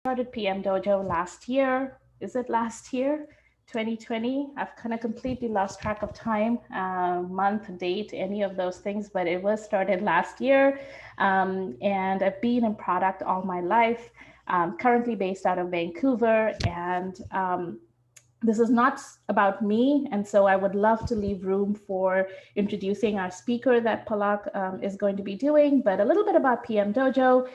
started PM Dojo last year. Is it last year? 2020. I've kind of completely lost track of time, month, date, any of those things, but it was started last year. And I've been in product all my life, currently based out of Vancouver. And this is not about me. And so I would love to leave room for introducing our speaker that Palak is going to be doing, but a little bit about PM Dojo.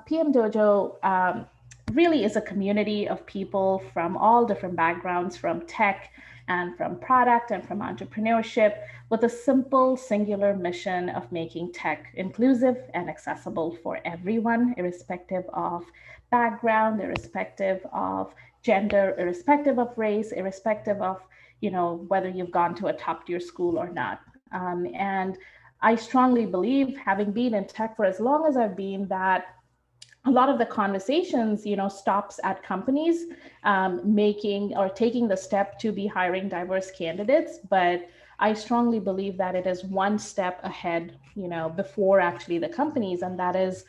PM Dojo really is a community of people from all different backgrounds, from tech and from product and from entrepreneurship, with a simple, singular mission of making tech inclusive and accessible for everyone, irrespective of background, irrespective of gender, irrespective of race, irrespective of, whether you've gone to a top tier school or not. And I strongly believe, having been in tech for as long as I've been, that a lot of the conversations, stops at companies making or taking the step to be hiring diverse candidates. But I strongly believe that it is one step ahead, before actually the companies. And that is,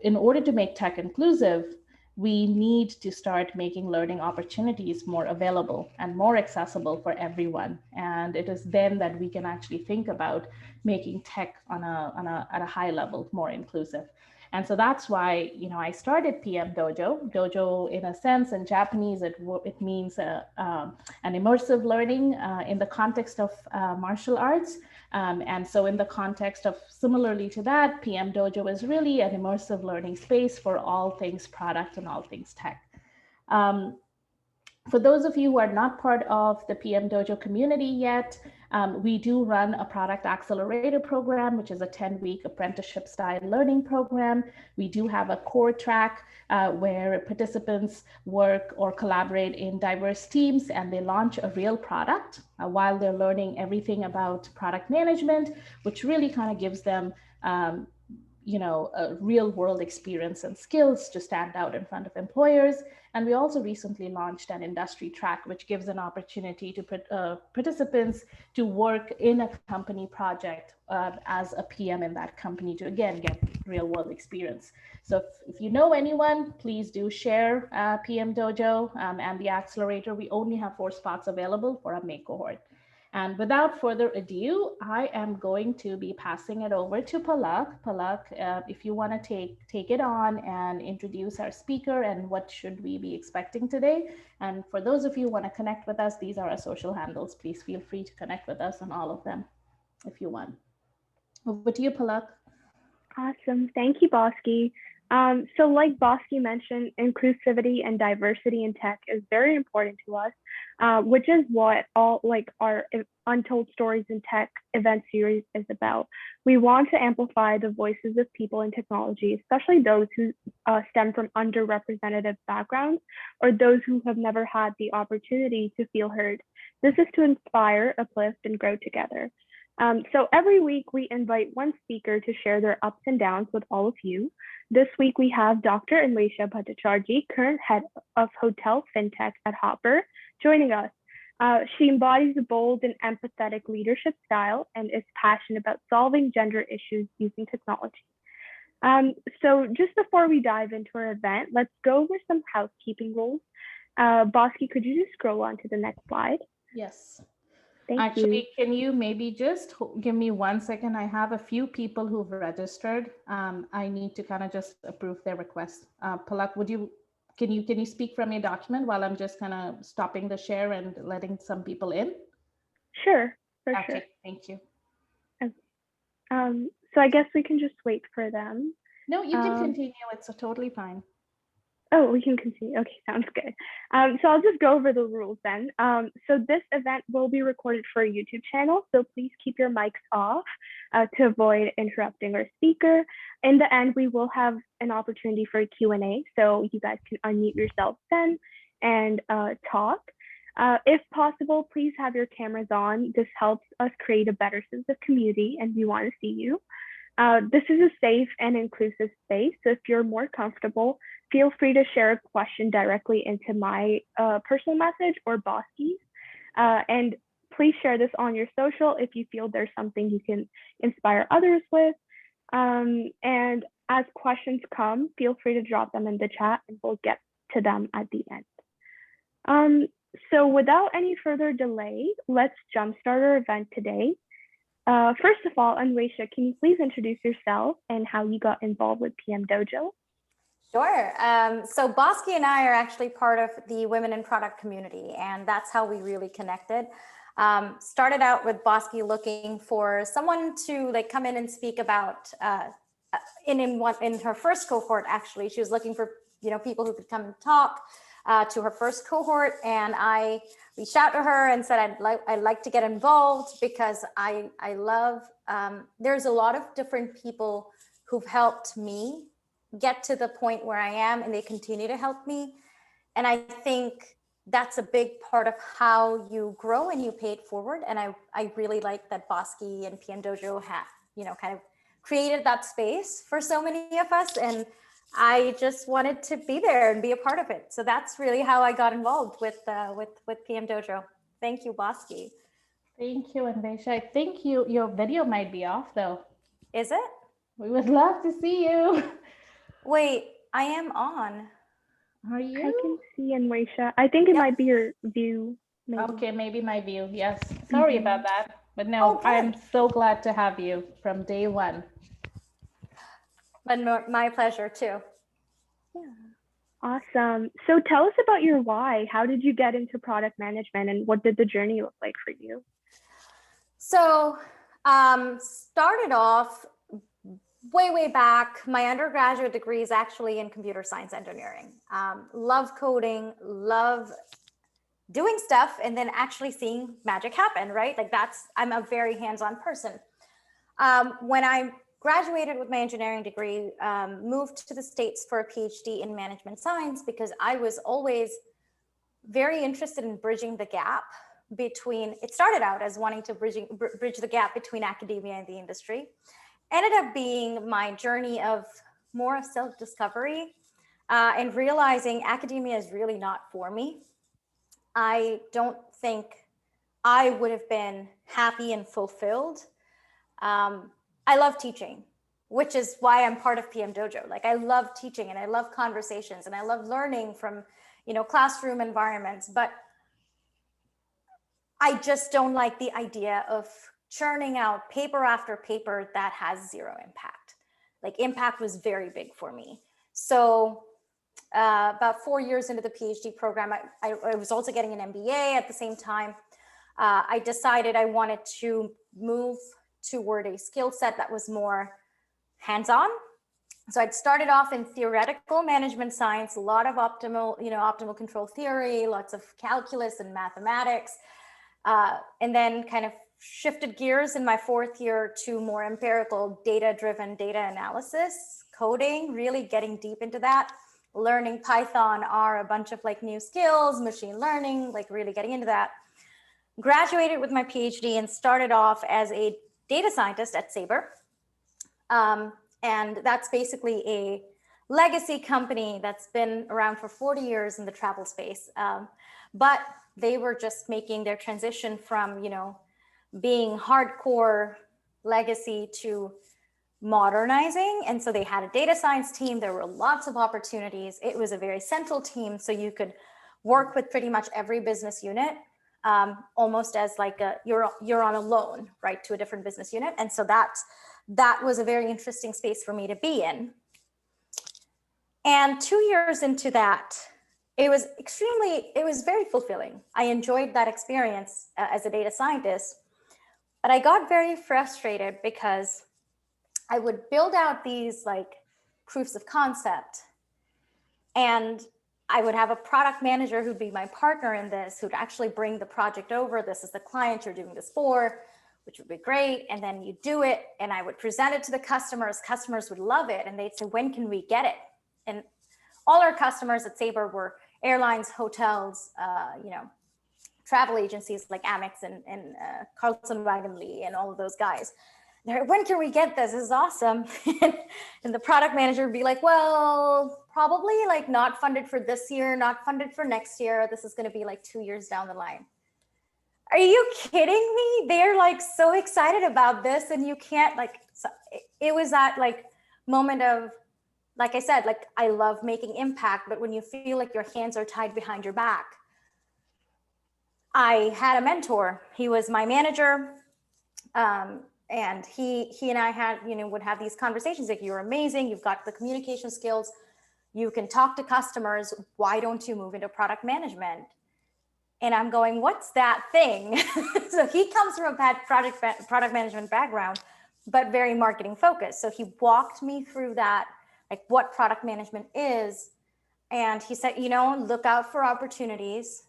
in order to make tech inclusive, we need to start making learning opportunities more available and more accessible for everyone. And it is then that we can actually think about making tech at a high level more inclusive. And so that's why, I started PM Dojo. Dojo, in a sense, in Japanese, it means an immersive learning in the context of martial arts. And so in the context of, similarly to that, PM Dojo is really an immersive learning space for all things product and all things tech. For those of you who are not part of the PM Dojo community yet, we do run a product accelerator program, which is a 10-week apprenticeship style learning program. We do have a core track where participants work or collaborate in diverse teams, and they launch a real product while they're learning everything about product management, which really kind of gives them a real world experience and skills to stand out in front of employers. And we also recently launched an industry track, which gives an opportunity to participants to work in a company project as a PM in that company to, again, get real world experience. So if you know anyone, please do share PM Dojo and the accelerator. We only have 4 spots available for a May cohort. And without further ado, I am going to be passing it over to Palak. Palak, if you want to take it on and introduce our speaker and what should we be expecting today. And for those of you who want to connect with us, these are our social handles. Please feel free to connect with us on all of them if you want. Over to you, Palak. Awesome. Thank you, Bosky. So like Bosky mentioned, inclusivity and diversity in tech is very important to us, which is what all our Untold Stories in Tech event series is about. We want to amplify the voices of people in technology, especially those who stem from underrepresented backgrounds or those who have never had the opportunity to feel heard. This is to inspire, uplift, and grow together. So every week we invite one speaker to share their ups and downs with all of you. This week we have Dr. Anwesha Bhattacharjee, current head of Hotel Fintech at Hopper, joining us. She embodies a bold and empathetic leadership style and is passionate about solving gender issues using technology. So just before we dive into our event, let's go over some housekeeping rules. Bosky, could you just scroll on to the next slide? Yes. Actually, can you maybe just give me 1 second? I have a few people who've registered. I need to kind of just approve their request. Palak, can you speak from your document while I'm just kind of stopping the share and letting some people in? Sure, for okay, sure. Thank you. Okay. So I guess we can just wait for them. No, you can continue. It's totally fine. Oh, we can continue. Okay, sounds good. So I'll just go over the rules then. So this event will be recorded for a YouTube channel, so please keep your mics off to avoid interrupting our speaker. In the end, we will have an opportunity for a Q&A, so you guys can unmute yourselves then and talk. If possible, please have your cameras on. This helps us create a better sense of community, and we want to see you. This is a safe and inclusive space, so if you're more comfortable, feel free to share a question directly into my personal message or Bosky's. And please share this on your social if you feel there's something you can inspire others with. And as questions come, feel free to drop them in the chat and we'll get to them at the end. So without any further delay, let's jumpstart our event today. First of all, Anwesha, can you please introduce yourself and how you got involved with PM Dojo? Sure. So Bosky and I are actually part of the Women in Product community, and that's how we really connected. Started out with Bosky looking for someone to like come in and speak about. In her first cohort, actually, she was looking for people who could come and talk to her first cohort, and I reached out to her and said I'd like to get involved because I love. There's a lot of different people who've helped me get to the point where I am, and they continue to help me. And I think that's a big part of how you grow and you pay it forward. And I really like that Bosky and PM Dojo have, kind of created that space for so many of us. And I just wanted to be there and be a part of it. So that's really how I got involved with PM Dojo. Thank you, Bosky. Thank you, Anwesha. I think your video might be off though. Is it? We would love to see you. Wait, I am on. Are you? I can see Anwesha. I think it might be your view. Maybe. Okay, maybe my view. Yes. Sorry about that. But no, Okay. I'm so glad to have you from day one. But my pleasure too. Yeah. Awesome. So tell us about your why. How did you get into product management, and what did the journey look like for you? So started off way back. My undergraduate degree is actually in computer science engineering. Love coding, love doing stuff, and then actually seeing magic happen, right? Like I'm a very hands-on person. When I graduated with my engineering degree, moved to the States for a PhD in management science because I was always very interested in bridging the gap between, it started out as wanting to bridge the gap between academia and the industry. Ended up being my journey of more of self-discovery and realizing academia is really not for me. I don't think I would have been happy and fulfilled. I love teaching, which is why I'm part of PM Dojo. Like I love teaching and I love conversations and I love learning from, classroom environments, but I just don't like the idea of churning out paper after paper that has zero impact. Like impact was very big for me. So about 4 years into the PhD program, I was also getting an MBA at the same time. I decided I wanted to move toward a skill set that was more hands-on. So I'd started off in theoretical management science, a lot of optimal control theory, lots of calculus and mathematics, and then kind of shifted gears in my 4th year to more empirical data-driven data analysis, coding, really getting deep into that, learning Python, R, a bunch of like new skills, machine learning, like really getting into that. Graduated with my PhD and started off as a data scientist at Sabre. And that's basically a legacy company that's been around for 40 years in the travel space. But they were just making their transition from, being hardcore legacy to modernizing. And so they had a data science team. There were lots of opportunities. It was a very central team. So you could work with pretty much every business unit, almost as like you're on a loan, right, to a different business unit. And so that was a very interesting space for me to be in. And 2 years into that, it was very fulfilling. I enjoyed that experience as a data scientist, but I got very frustrated because I would build out these like proofs of concept, and I would have a product manager who'd be my partner in this, who'd actually bring the project over. This is the client you're doing this for, which would be great. And then you do it, and I would present it to the customers. Customers would love it, and they'd say, when can we get it? And all our customers at Sabre were airlines, hotels, travel agencies like Amex and Carlson Wagonly and all of those guys. They're, when can we get this? This is awesome. And the product manager would be like, well, probably like not funded for this year, not funded for next year. This is going to be like 2 years down the line. Are you kidding me? They're like so excited about this, and you can't like, so it was that like moment of like I said, like I love making impact, but when you feel like your hands are tied behind your back, I had a mentor. He was my manager. And he and I had, would have these conversations like, you're amazing. You've got the communication skills. You can talk to customers. Why don't you move into product management? And I'm going, what's that thing? So he comes from a product management background, but very marketing focused. So he walked me through that, like what product management is. And he said, look out for opportunities,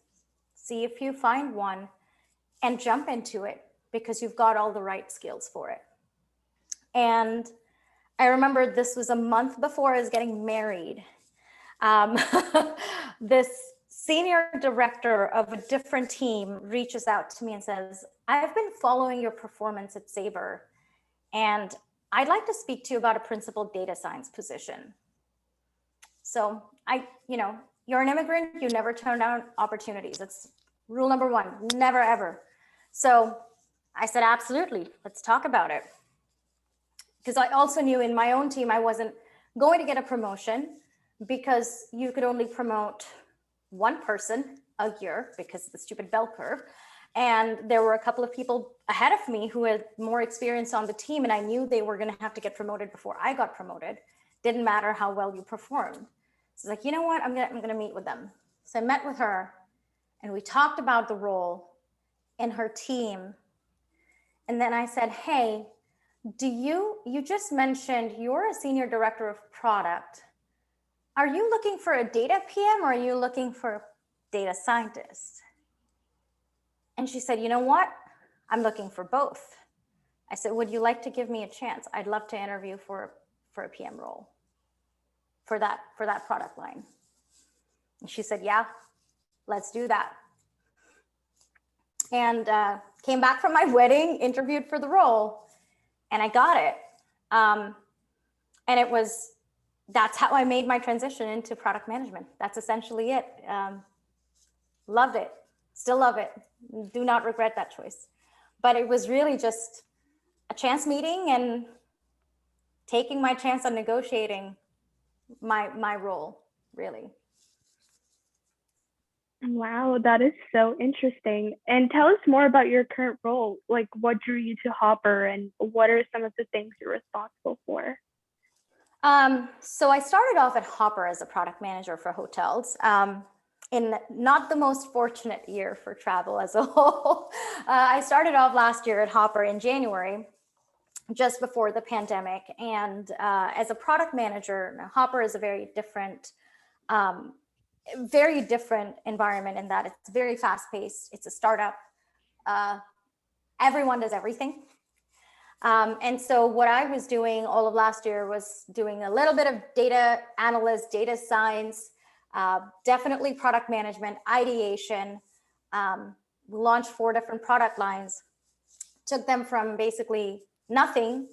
see if you find one, and jump into it because you've got all the right skills for it. And I remember this was a month before I was getting married. This senior director of a different team reaches out to me and says, I've been following your performance at Sabre, and I'd like to speak to you about a principal data science position. So you're an immigrant, you never turn down opportunities. That's rule number one, never ever. So I said, absolutely, let's talk about it. Because I also knew in my own team, I wasn't going to get a promotion because you could only promote one person a year because of the stupid bell curve. And there were a couple of people ahead of me who had more experience on the team, and I knew they were going to have to get promoted before I got promoted. Didn't matter how well you performed. So it's like, you know what, I'm gonna meet with them. So I met with her and we talked about the role and her team. And then I said, hey, you just mentioned you're a senior director of product. Are you looking for a data PM or are you looking for a data scientist? And she said, you know what? I'm looking for both. I said, would you like to give me a chance? I'd love to interview for a PM role for that product line. And she said, yeah, let's do that. And came back from my wedding, interviewed for the role, and I got it. And that's how I made my transition into product management. That's essentially it. Loved it, still love it. Do not regret that choice. But it was really just a chance meeting and taking my chance on negotiating my role, really. Wow, that is so interesting. And tell us more about your current role. Like, what drew you to Hopper and what are some of the things you're responsible for? So I started off at Hopper as a product manager for hotels. In not the most fortunate year for travel as a whole. I started off last year at Hopper in January, just before the pandemic. And as a product manager, Hopper is a very different environment in that it's very fast paced. It's a startup. Everyone does everything. And so what I was doing all of last year was doing a little bit of data analyst, data science, definitely product management, ideation. We launched 4 different product lines, took them from basically nothing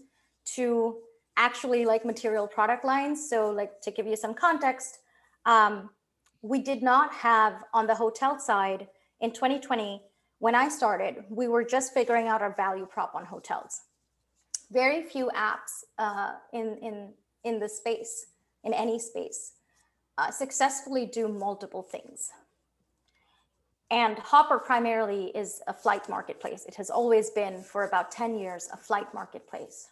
to actually like material product lines. So like to give you some context, we did not have on the hotel side in 2020, when I started, we were just figuring out our value prop on hotels. Very few apps in the space, in any space, successfully do multiple things. And Hopper primarily is a flight marketplace. It has always been for about 10 years, a flight marketplace.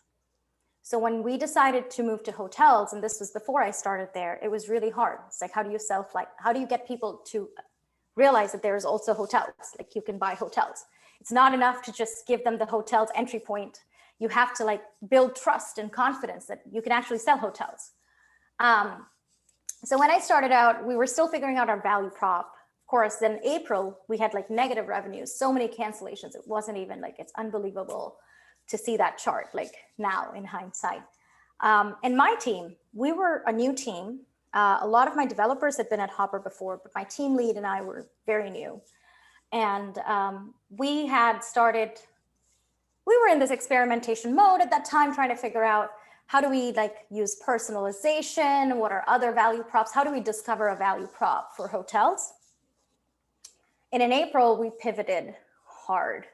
So when we decided to move to hotels, and this was before I started there, it was really hard. It's like, how do you sell flight? How do you get people to realize that there's also hotels? Like you can buy hotels. It's not enough to just give them the hotel's entry point. You have to like build trust and confidence that you can actually sell hotels. So when I started out, we were still figuring out our value prop. Of course, then April, we had like negative revenues, so many cancellations. It wasn't even like, it's unbelievable to see that chart like now in hindsight. And my team, we were a new team. A lot of my developers had been at Hopper before, but my team lead and I were very new. And we were in this experimentation mode at that time, trying to figure out how do we like use personalization? What are other value props? How do we discover a value prop for hotels? And in April, we pivoted hard.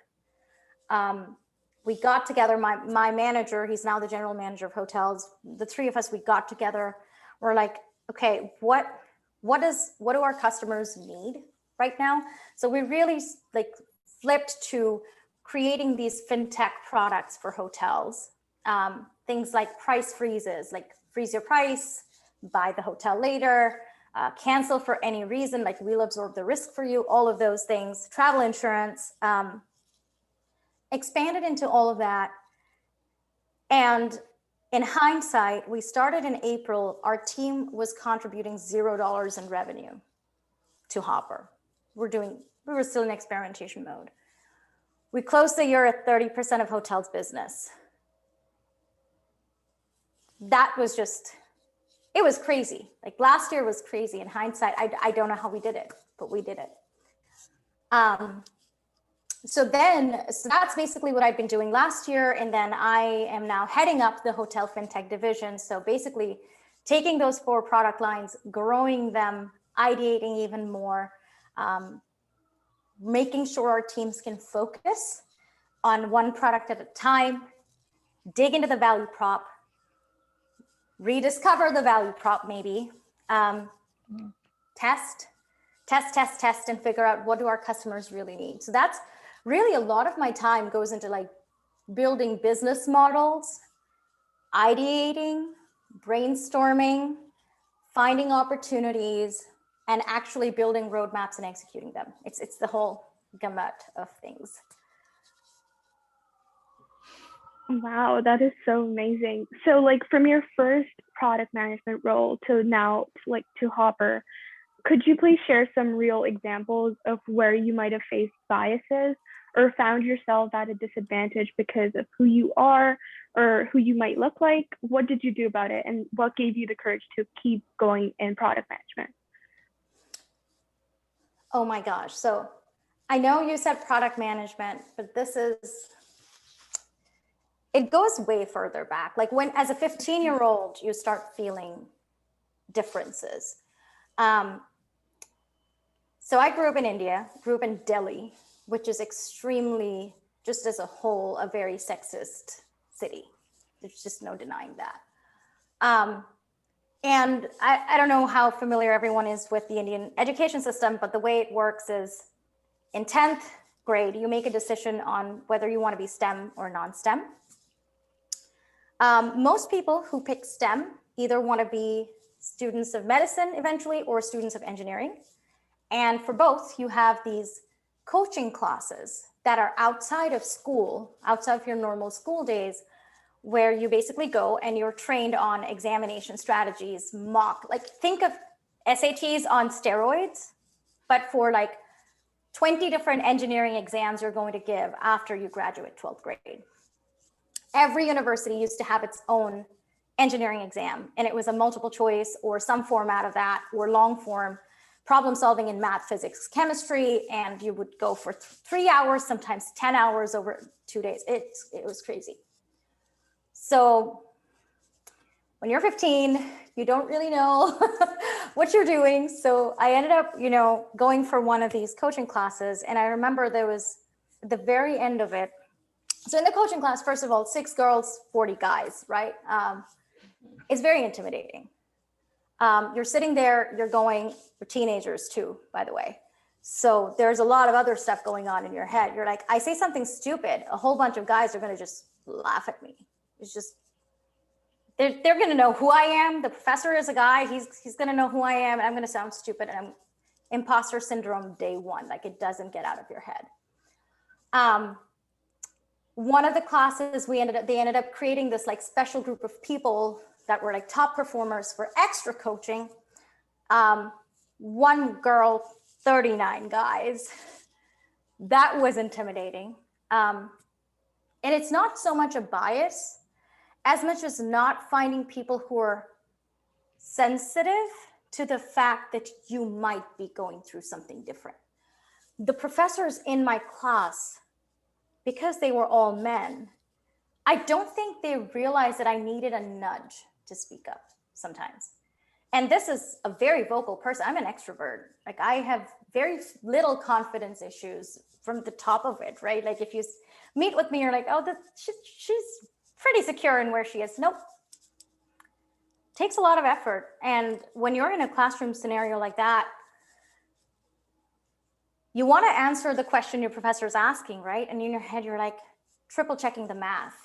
We got together, my manager, he's now the general manager of hotels. The 3 of us, we got together. we're like, okay, what do our customers need right now? So we really like flipped to creating these fintech products for hotels. Things like price freezes, like freeze your price, buy the hotel later, cancel for any reason, like we'll absorb the risk for you, all of those things, travel insurance, expanded into all of that. And in hindsight, we started in April, our team was contributing $0 in revenue to Hopper. We were still in experimentation mode. We closed the year at 30% of hotels business. That was just, it was crazy. Like last year was crazy. In hindsight, I don't know how we did it, but we did it. So that's basically what I've been doing last year. And then I am now heading up the Hotel Fintech division. So basically taking those 4 product lines, growing them, ideating even more, making sure our teams can focus on one product at a time, dig into the value prop, rediscover the value prop maybe, test, and figure out what do our customers really need. So that's really a lot of my time goes into like building business models, ideating, brainstorming, finding opportunities, and actually building roadmaps and executing them. It's the whole gamut of things. Wow, that is so amazing. So like from your first product management role to now like to Hopper, could you please share some real examples of where you might have faced biases or found yourself at a disadvantage because of who you are or who you might look like? What did you do about it? And what gave you the courage to keep going in product management? Oh my gosh. So I know you said product management, but it goes way further back. Like when, as a 15-year-old, you start feeling differences. So I grew up in India, grew up in Delhi, which is extremely, just as a whole, a very sexist city. There's just no denying that. And I don't know how familiar everyone is with the Indian education system, but the way it works is in 10th grade, you make a decision on whether you want to be STEM or non-STEM. Most people who pick STEM either want to be students of medicine eventually or students of engineering. And for both, you have these coaching classes that are outside of school, outside of your normal school days, where you basically go and you're trained on examination strategies, mock, like think of SATs on steroids, but for like 20 different engineering exams you're going to give after you graduate 12th grade. Every university used to have its own engineering exam, and it was a multiple choice or some format of that, or long form problem solving in math, physics, chemistry, and you would go for 3 hours, sometimes 10 hours over 2 days. It was crazy. So when you're 15, you don't really know what you're doing. So I ended up, going for one of these coaching classes. And I remember there was at the very end of it. So in the coaching class, first of all, 6 girls, 40 guys, right? It's very intimidating. You're sitting there, you're teenagers too, by the way. So there's a lot of other stuff going on in your head. You're like, I say something stupid, a whole bunch of guys are going to just laugh at me. It's just, they're going to know who I am. The professor is a guy. He's going to know who I am, and I'm going to sound stupid. And I'm imposter syndrome day one. Like it doesn't get out of your head. One of the classes they ended up creating this like special group of people that were like top performers for extra coaching. One girl, 39 guys. That was intimidating. And it's not so much a bias as much as not finding people who are sensitive to the fact that you might be going through something different. The professors in my class, because they were all men, I don't think they realized that I needed a nudge to speak up sometimes. And this is a very vocal person. I'm an extrovert. Like I have very little confidence issues from the top of it, right? Like if you meet with me, you're like, oh, she's pretty secure in where she is. Nope. takes a lot of effort. And when you're in a classroom scenario like that, you want to answer the question your professor is asking, right? And in your head, you're like triple checking the math,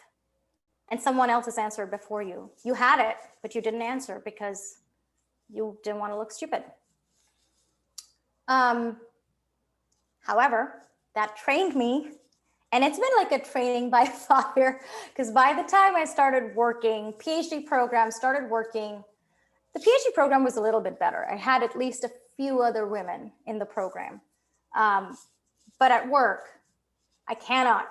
and someone else has answered before you. You had it, but you didn't answer because you didn't want to look stupid. However, that trained me, and it's been like a training by fire, because by the time I started working, PhD program started working, the PhD program was a little bit better. I had at least a few other women in the program. But at work, I cannot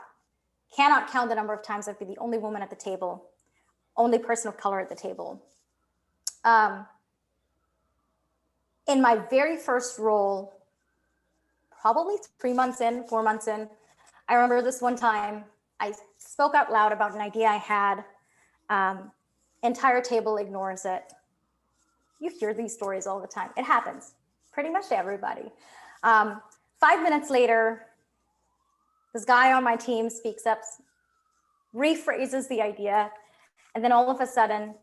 count the number of times I've been the only woman at the table, only person of color at the table. In my very first role, probably 3 months in, 4 months in, I remember this one time, I spoke out loud about an idea I had. Entire table ignores it. You hear these stories all the time. It happens pretty much to everybody. 5 minutes later, this guy on my team speaks up, rephrases the idea, and then all of a sudden,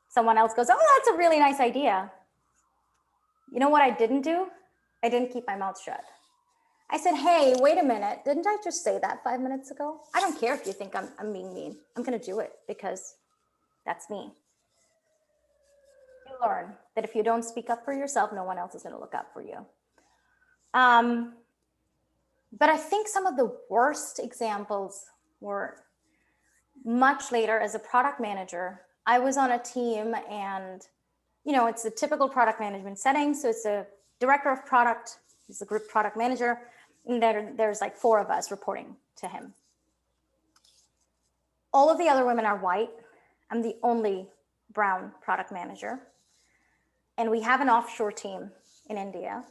someone else goes, "Oh, that's a really nice idea." You know what I didn't do? I didn't keep my mouth shut. I said, "Hey, wait a minute. Didn't I just say that 5 minutes ago? I don't care if you think I'm being mean. I'm going to do it because that's me." You learn that if you don't speak up for yourself, no one else is going to look up for you. But I think some of the worst examples were much later as a product manager. I was on a team, and it's a typical product management setting. So it's a director of product, he's a group product manager, and there's like 4 of us reporting to him. All of the other women are white. I'm the only brown product manager. And we have an offshore team in India.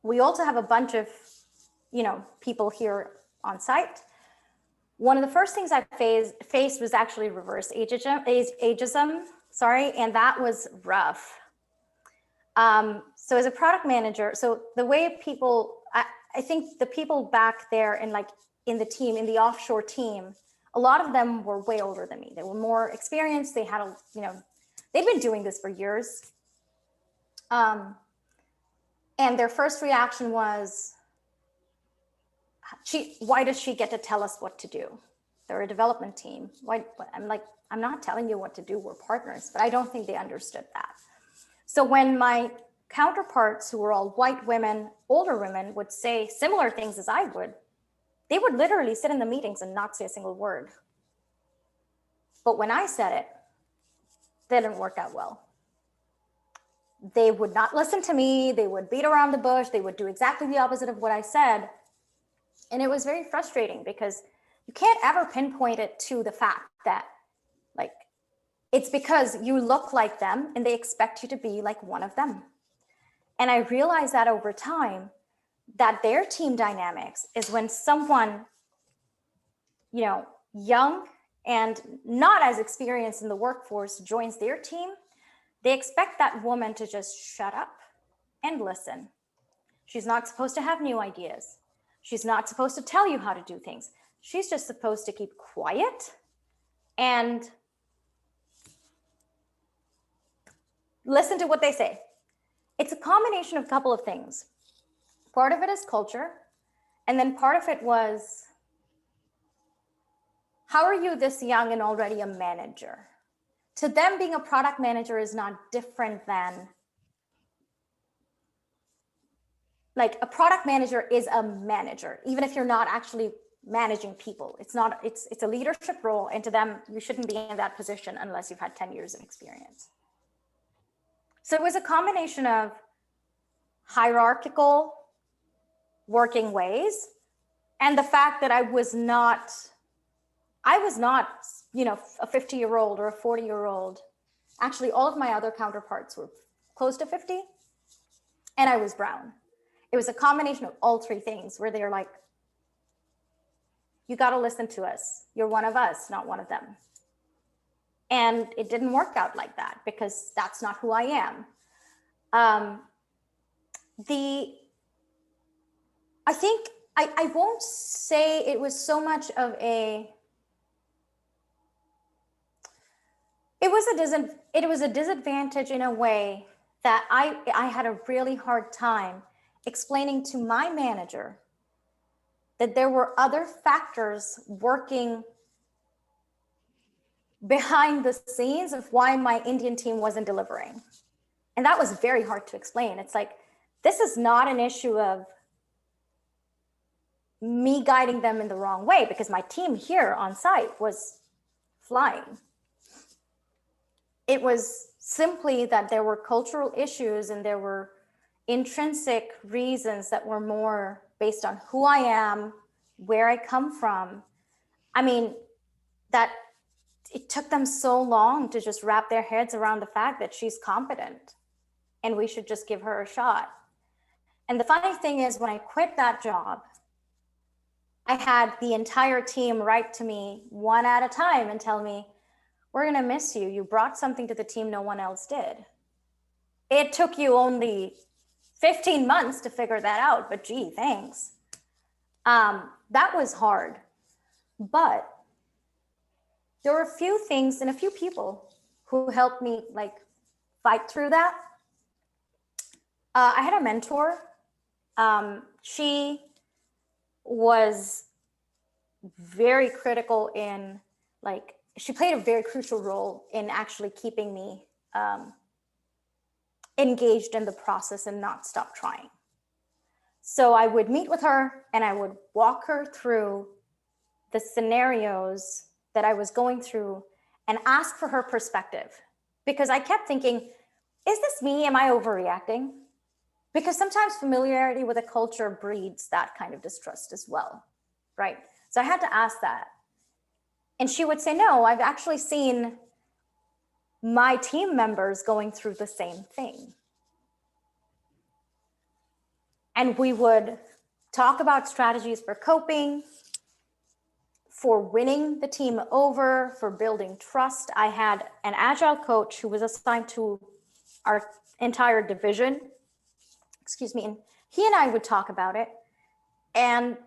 We also have a bunch of, people here on site. One of the first things I faced was actually reverse ageism, and that was rough. So as a product manager, so the way people, I think the people back there in the team, in the offshore team, a lot of them were way older than me. They were more experienced. They had they'd been doing this for years. And their first reaction was, why does she get to tell us what to do? They're a development team. I'm like, I'm not telling you what to do. We're partners. But I don't think they understood that. So when my counterparts, who were all white women, older women, would say similar things as I would, they would literally sit in the meetings and not say a single word. But when I said it, they didn't work out well. They would not listen to me. They would beat around the bush. They would do exactly the opposite of what I said. And it was very frustrating because you can't ever pinpoint it to the fact that it's because you look like them and they expect you to be like one of them. And I realized that over time, that their team dynamics is when someone, young and not as experienced in the workforce joins their team, they expect that woman to just shut up and listen. She's not supposed to have new ideas. She's not supposed to tell you how to do things. She's just supposed to keep quiet and listen to what they say. It's a combination of a couple of things. Part of it is culture. And then part of it was, how are you this young and already a manager? To them, being a product manager is not different than, a product manager is a manager, even if you're not actually managing people. It's a leadership role. And to them, you shouldn't be in that position unless you've had 10 years of experience. So it was a combination of hierarchical working ways and the fact that I was not, a 50-year-old or a 40-year-old. Actually, all of my other counterparts were close to 50, and I was brown. It was a combination of all 3 things where they're like, you got to listen to us. You're one of us, not one of them. And it didn't work out like that because that's not who I am. I think I won't say it was so much of it was a disadvantage in a way that I had a really hard time explaining to my manager that there were other factors working behind the scenes of why my Indian team wasn't delivering. And that was very hard to explain. It's like, this is not an issue of me guiding them in the wrong way, because my team here on site was flying. It was simply that there were cultural issues and there were intrinsic reasons that were more based on who I am, where I come from. I mean, that it took them so long to just wrap their heads around the fact that she's competent and we should just give her a shot. And the funny thing is, when I quit that job, I had the entire team write to me one at a time and tell me, we're going to miss you. You brought something to the team no one else did. It took you only 15 months to figure that out, but gee, thanks. That was hard. But there were a few things and a few people who helped me like fight through that. I had a mentor. She was very critical in like, she played a very crucial role in actually keeping me engaged in the process and not stop trying. So I would meet with her and I would walk her through the scenarios that I was going through and ask for her perspective. Because I kept thinking, is this me? Am I overreacting? Because sometimes familiarity with a culture breeds that kind of distrust as well, right? So I had to ask that. And she would say, no, I've actually seen my team members going through the same thing. And we would talk about strategies for coping, for winning the team over, for building trust. I had an agile coach who was assigned to our entire division, and he and I would talk about it. And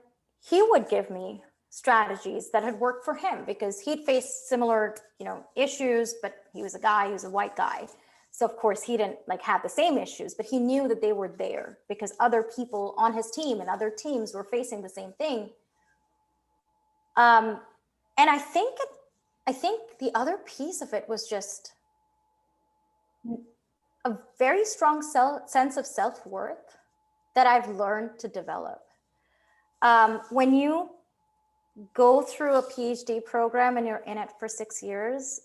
he would give me strategies that had worked for him because he'd faced similar, issues, but he was a white guy. So of course he didn't have the same issues, but he knew that they were there because other people on his team and other teams were facing the same thing. And I think the other piece of it was just a very strong sense of self-worth that I've learned to develop. When you go through a PhD program and you're in it for 6 years,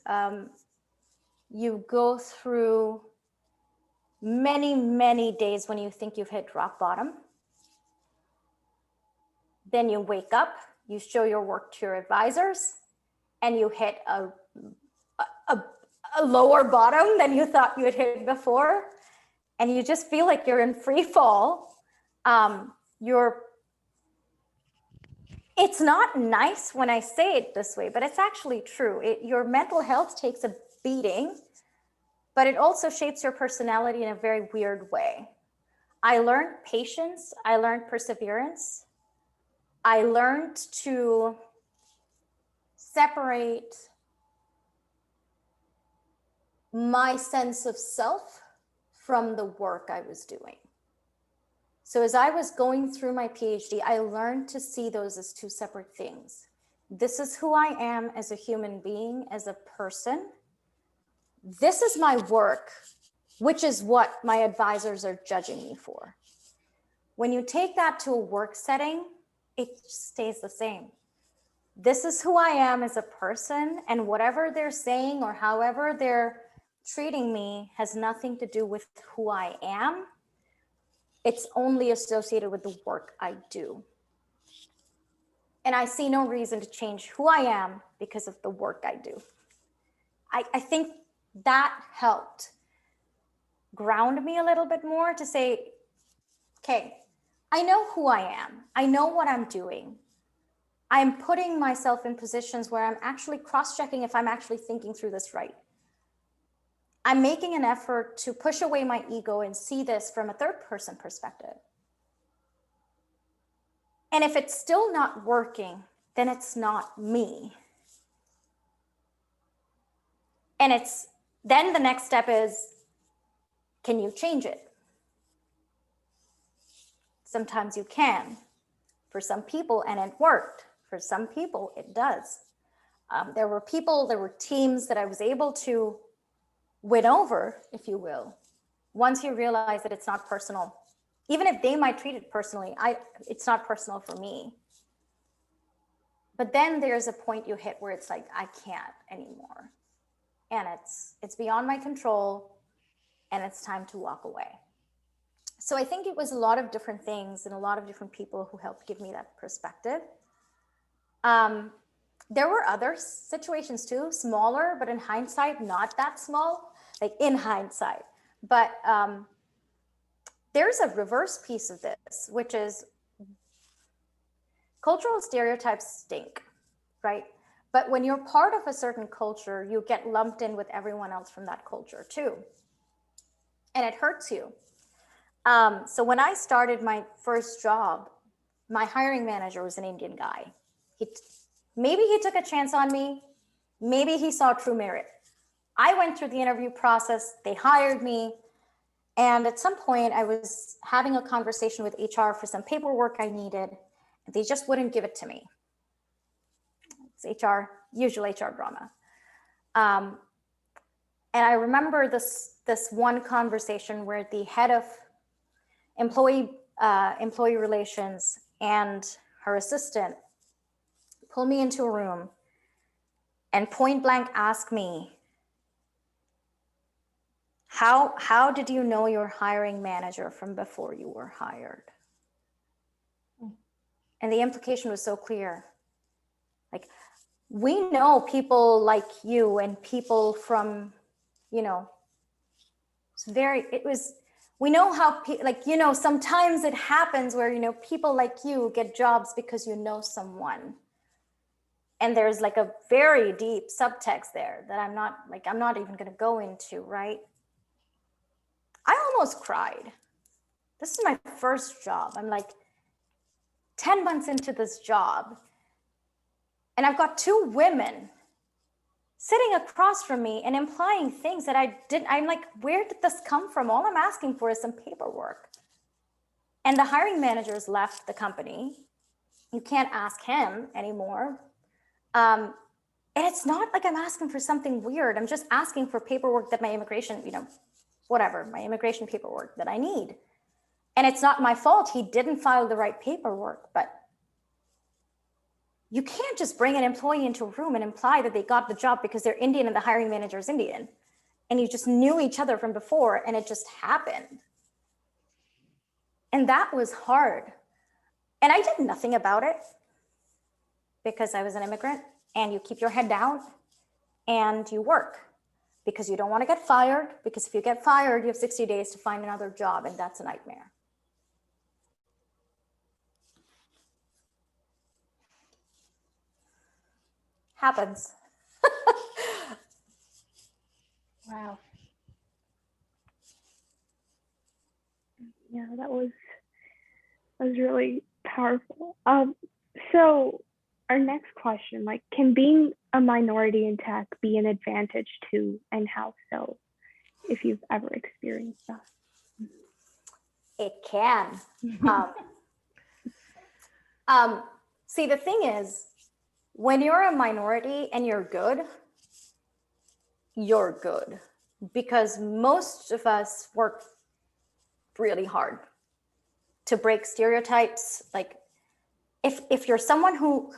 you go through many, many days when you think you've hit rock bottom. Then you wake up, you show your work to your advisors, and you hit a lower bottom than you thought you had hit before. And you just feel like you're in free fall. It's not nice when I say it this way, but it's actually true. Your mental health takes a beating, but it also shapes your personality in a very weird way. I learned patience. I learned perseverance. I learned to separate my sense of self from the work I was doing. So as I was going through my PhD, I learned to see those as two separate things. This is who I am as a human being, as a person. This is my work, which is what my advisors are judging me for. When you take that to a work setting, it stays the same. This is who I am as a person, and whatever they're saying or however they're treating me has nothing to do with who I am. It's only associated with the work I do. And I see no reason to change who I am because of the work I do. I think that helped ground me a little bit more to say, okay, I know who I am. I know what I'm doing. I'm putting myself in positions where I'm actually cross-checking if I'm actually thinking through this right. I'm making an effort to push away my ego and see this from a third-person perspective. And if it's still not working, then it's not me. And then the next step is, can you change it? Sometimes you can. For some people, and it worked. For some people, it does. There were teams that I was able to win over, if you will, once you realize that it's not personal. Even if they might treat it personally, it's not personal for me. But then there's a point you hit where it's like, I can't anymore. And it's beyond my control, and it's time to walk away. So I think it was a lot of different things and a lot of different people who helped give me that perspective. There were other situations too, smaller, but in hindsight, not that small, like in hindsight. But there's a reverse piece of this, which is cultural stereotypes stink, right? But when you're part of a certain culture, you get lumped in with everyone else from that culture too. And it hurts you. So when I started my first job, my hiring manager was an Indian guy. Maybe he took a chance on me. Maybe he saw true merit. I went through the interview process. They hired me. And at some point, I was having a conversation with HR for some paperwork I needed. And they just wouldn't give it to me. It's usual HR drama. And I remember this one conversation where the head of employee relations and her assistant pulled me into a room and point blank asked me, how did you know your hiring manager from before you were hired? And the implication was so clear. Like, we know people like you and people from, we know how, sometimes it happens where, people like you get jobs because you know someone. And there's like a very deep subtext there that I'm not even going to go into, right? I almost cried. This is my first job. I'm like 10 months into this job. And I've got two women sitting across from me and implying things that I'm like, where did this come from? All I'm asking for is some paperwork. And the hiring manager's left the company. You can't ask him anymore. And it's not like I'm asking for something weird. I'm just asking for paperwork that my immigration, my immigration paperwork that I need. And it's not my fault he didn't file the right paperwork, but you can't just bring an employee into a room and imply that they got the job because they're Indian and the hiring manager is Indian. And you just knew each other from before and it just happened. And that was hard. And I did nothing about it because I was an immigrant, and you keep your head down and you work because you don't want to get fired, because if you get fired, you have 60 days to find another job, and that's a nightmare. Happens. Wow. Yeah, that was really powerful. So our next question, can being a minority in tech be an advantage too, and how so, if you've ever experienced that? It can. See, the thing is, when you're a minority and you're good because most of us work really hard to break stereotypes. Like if you're someone who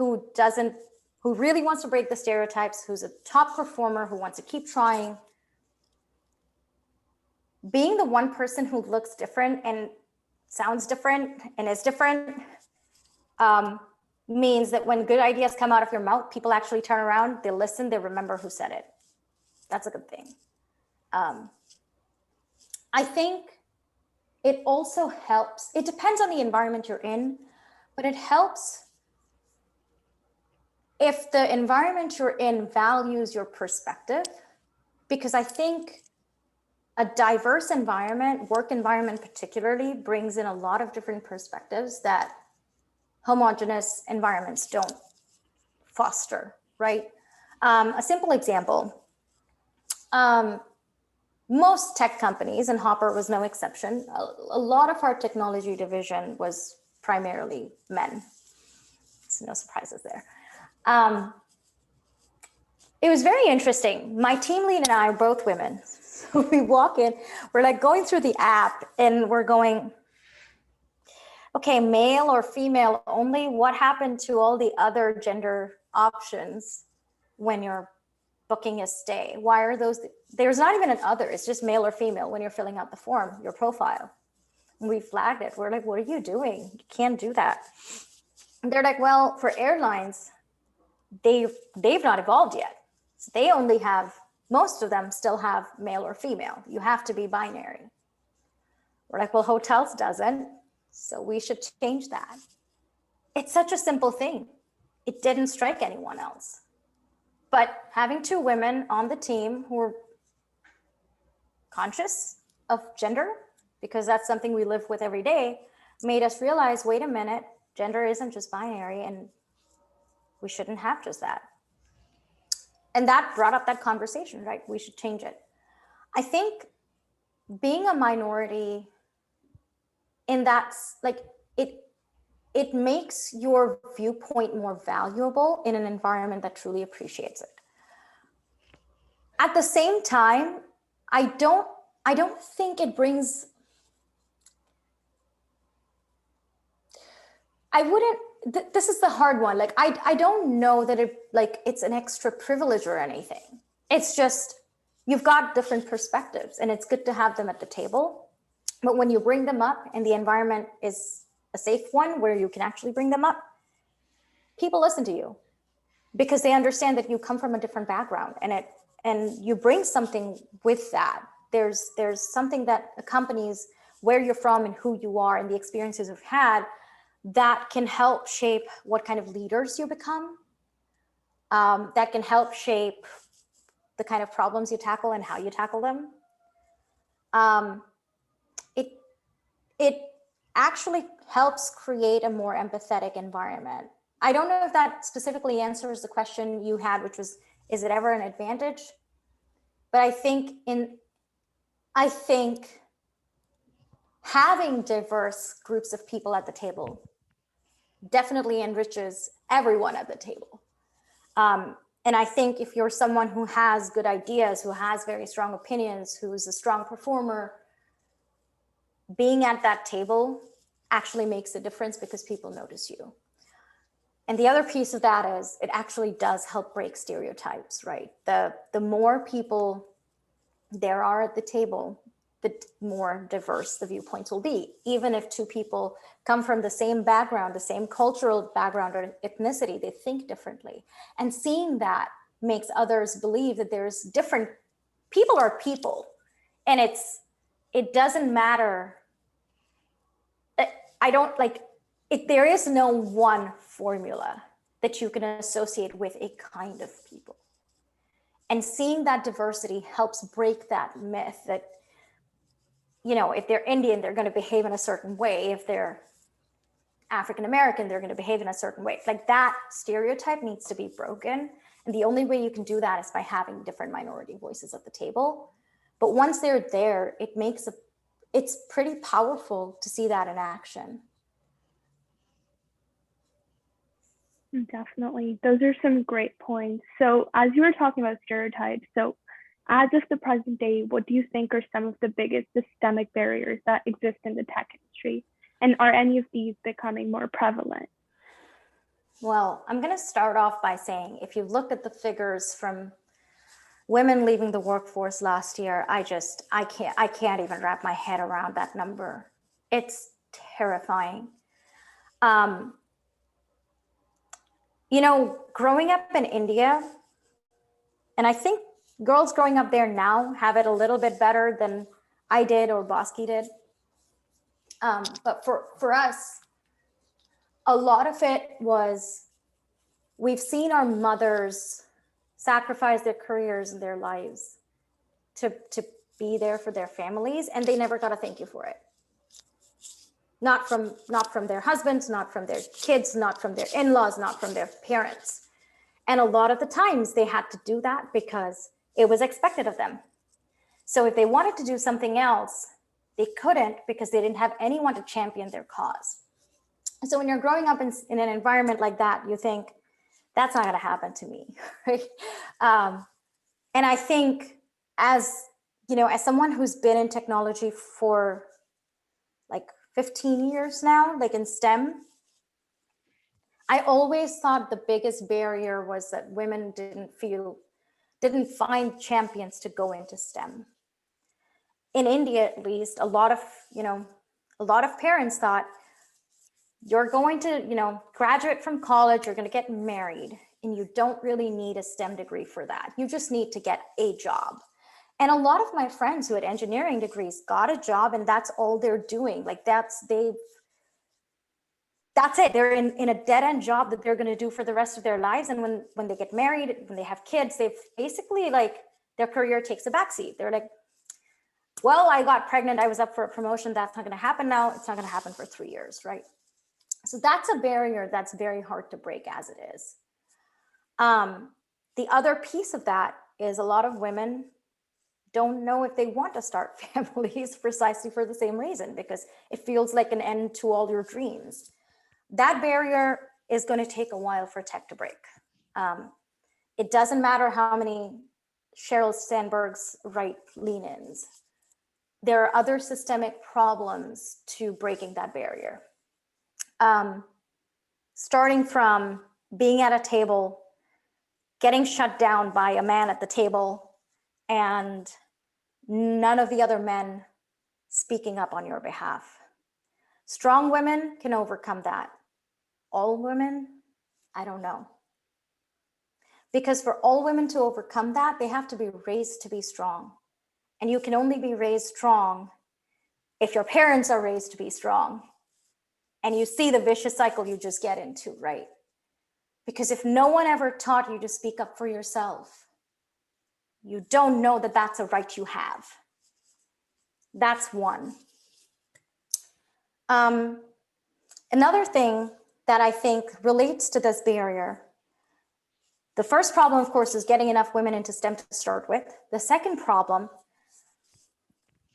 really wants to break the stereotypes, who's a top performer, who wants to keep trying, being the one person who looks different and sounds different and is different means that when good ideas come out of your mouth, people actually turn around, they listen, they remember who said it. That's a good thing. I think it also helps. It depends on the environment you're in, but it helps if the environment you're in values your perspective, because I think a diverse environment, work environment particularly, brings in a lot of different perspectives that homogeneous environments don't foster, right? A simple example, Most tech companies, and Hopper was no exception, a lot of our technology division was primarily men. So no surprises there. It was very interesting. My team lead and I are both women. So we walk in, we're like going through the app and we're going, okay, male or female only. What happened to all the other gender options when you're booking a stay? Why are those? There's not even an other, it's just male or female when you're filling out the form, your profile. And we flagged it. We're like, what are you doing? You can't do that. And they're like, well, for airlines, they've not evolved yet. So they only have, most of them still have male or female. You have to be binary. We're like, well, hotels doesn't, so we should change that. It's such a simple thing. It didn't strike anyone else. But having two women on the team who were conscious of gender, because that's something we live with every day, made us realize, wait a minute, gender isn't just binary and we shouldn't have just that. And that brought up that conversation, right? We should change it. I think being a minority in that, like, it makes your viewpoint more valuable in an environment that truly appreciates it. At the same time, I don't think it brings, this is the hard one. Like, I don't know that it's an extra privilege or anything. It's just, you've got different perspectives and it's good to have them at the table. But when you bring them up and the environment is a safe one where you can actually bring them up, people listen to you because they understand that you come from a different background and you bring something with that. There's something that accompanies where you're from and who you are and the experiences you've had that can help shape what kind of leaders you become, that can help shape the kind of problems you tackle and how you tackle them. It actually helps create a more empathetic environment. I don't know if that specifically answers the question you had, which was, is it ever an advantage? But I think having diverse groups of people at the table definitely enriches everyone at the table. And I think if you're someone who has good ideas, who has very strong opinions, who's a strong performer, being at that table actually makes a difference because people notice you. And the other piece of that is it actually does help break stereotypes, right? The more people there are at the table, the more diverse the viewpoints will be. Even if two people come from the same background, the same cultural background or ethnicity, they think differently. And seeing that makes others believe that there's different, people are people. And it doesn't matter. There is no one formula that you can associate with a kind of people. And seeing that diversity helps break that myth that, if they're Indian, they're going to behave in a certain way. If they're African American, they're going to behave in a certain way. Like, that stereotype needs to be broken. And the only way you can do that is by having different minority voices at the table. But once they're there, it's pretty powerful to see that in action. Definitely. Those are some great points. So as you were talking about stereotypes, so as of the present day, what do you think are some of the biggest systemic barriers that exist in the tech industry? And are any of these becoming more prevalent? Well, I'm going to start off by saying, if you look at the figures from women leaving the workforce last year, I can't even wrap my head around that number. It's terrifying. Growing up in India, and I think girls growing up there now have it a little bit better than I did or Bosky did. But for us, a lot of it was, we've seen our mothers sacrifice their careers and their lives to be there for their families, and they never got a thank you for it. Not from their husbands, not from their kids, not from their in-laws, not from their parents. And a lot of the times they had to do that because It was expected of them. So if they wanted to do something else, they couldn't because they didn't have anyone to champion their cause. So when you're growing up in an environment like that, you think, that's not going to happen to me, right? And I think as someone who's been in technology for like 15 years now, like in STEM, I always thought the biggest barrier was that women didn't find champions to go into STEM. In India, at least, a lot of parents thought, you're going to, graduate from college, you're going to get married, and you don't really need a STEM degree for that. You just need to get a job. And a lot of my friends who had engineering degrees got a job, and that's all they're doing. Like that's it. They're in a dead-end job that they're going to do for the rest of their lives. And when they get married, when they have kids, they've basically their career takes a backseat. They're like, well, I got pregnant, I was up for a promotion, that's not going to happen now. It's not going to happen for 3 years, right? So that's a barrier that's very hard to break as it is. The other piece of that is a lot of women don't know if they want to start families precisely for the same reason, because it feels like an end to all your dreams. That barrier is going to take a while for tech to break. It doesn't matter how many Sheryl Sandbergs write lean-ins. There are other systemic problems to breaking that barrier. Starting from being at a table, getting shut down by a man at the table, and none of the other men speaking up on your behalf. Strong women can overcome that. All women, I don't know. Because for all women to overcome that, they have to be raised to be strong. And you can only be raised strong if your parents are raised to be strong. And you see the vicious cycle you just get into, right? Because if no one ever taught you to speak up for yourself, you don't know that that's a right you have. That's one. Another thing that I think relates to this barrier, the first problem, of course, is getting enough women into STEM to start with. The second problem,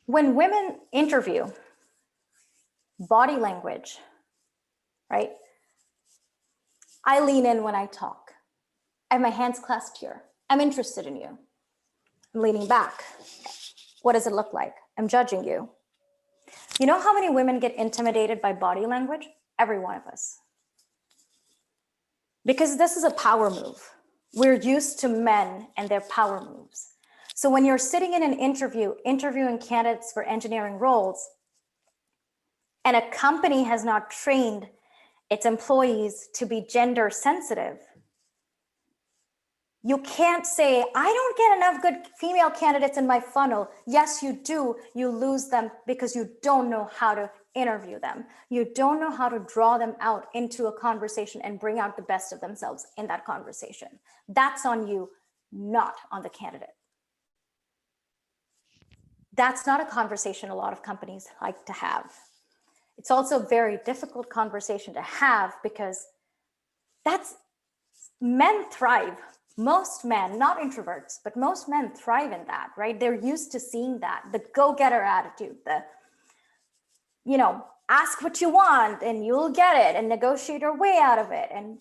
when women interview, body language, right? I lean in when I talk. I have my hands clasped here. I'm interested in you. I'm leaning back. What does it look like? I'm judging you. You know how many women get intimidated by body language? Every one of us. Because this is a power move. We're used to men and their power moves. So when you're sitting in an interview, interviewing candidates for engineering roles, and a company has not trained its employees to be gender sensitive, you can't say, I don't get enough good female candidates in my funnel. Yes, you do. You lose them because you don't know how to interview them. You don't know how to draw them out into a conversation and bring out the best of themselves in that conversation. That's on you, not on the candidate. That's not a conversation a lot of companies like to have. It's also a very difficult conversation to have because men thrive. Most men, not introverts, but most men thrive in that, right? They're used to seeing that, the go-getter attitude, ask what you want and you'll get it and negotiate your way out of it. And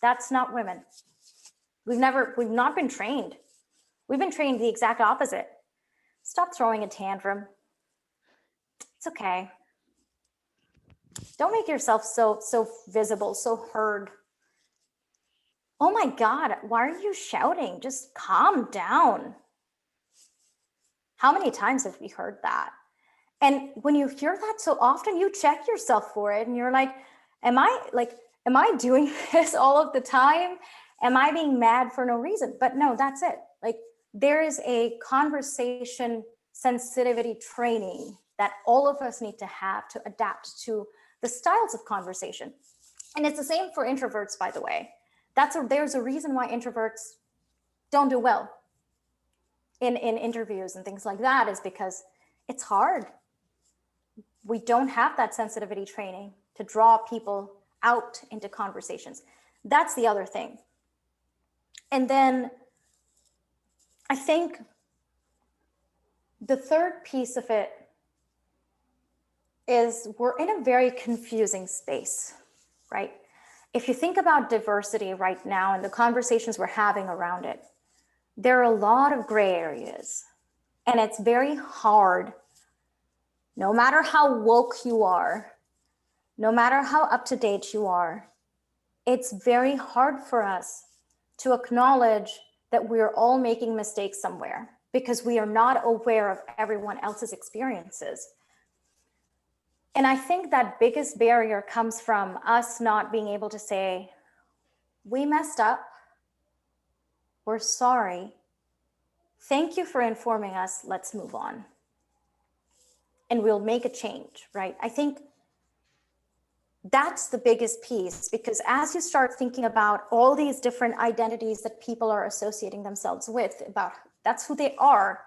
that's not women. We've not been trained. We've been trained the exact opposite. Stop throwing a tantrum. It's okay. Don't make yourself so visible, so heard. Oh my God, why are you shouting? Just calm down. How many times have we heard that? And when you hear that so often, you check yourself for it and you're like, am I doing this all of the time? Am I being mad for no reason? But no, that's it. Like there is a conversation sensitivity training that all of us need to have to adapt to the styles of conversation. And it's the same for introverts, by the way. There's a reason why introverts don't do well in interviews and things like that, is because it's hard. We don't have that sensitivity training to draw people out into conversations. That's the other thing. And then I think the third piece of it is we're in a very confusing space, right? If you think about diversity right now and the conversations we're having around it, there are a lot of gray areas, and it's very hard, no matter how woke you are, no matter how up to date you are, it's very hard for us to acknowledge that we're all making mistakes somewhere because we are not aware of everyone else's experiences. And I think that biggest barrier comes from us not being able to say, we messed up, we're sorry, thank you for informing us, let's move on. And we'll make a change, right? I think that's the biggest piece, because as you start thinking about all these different identities that people are associating themselves with, about that's who they are.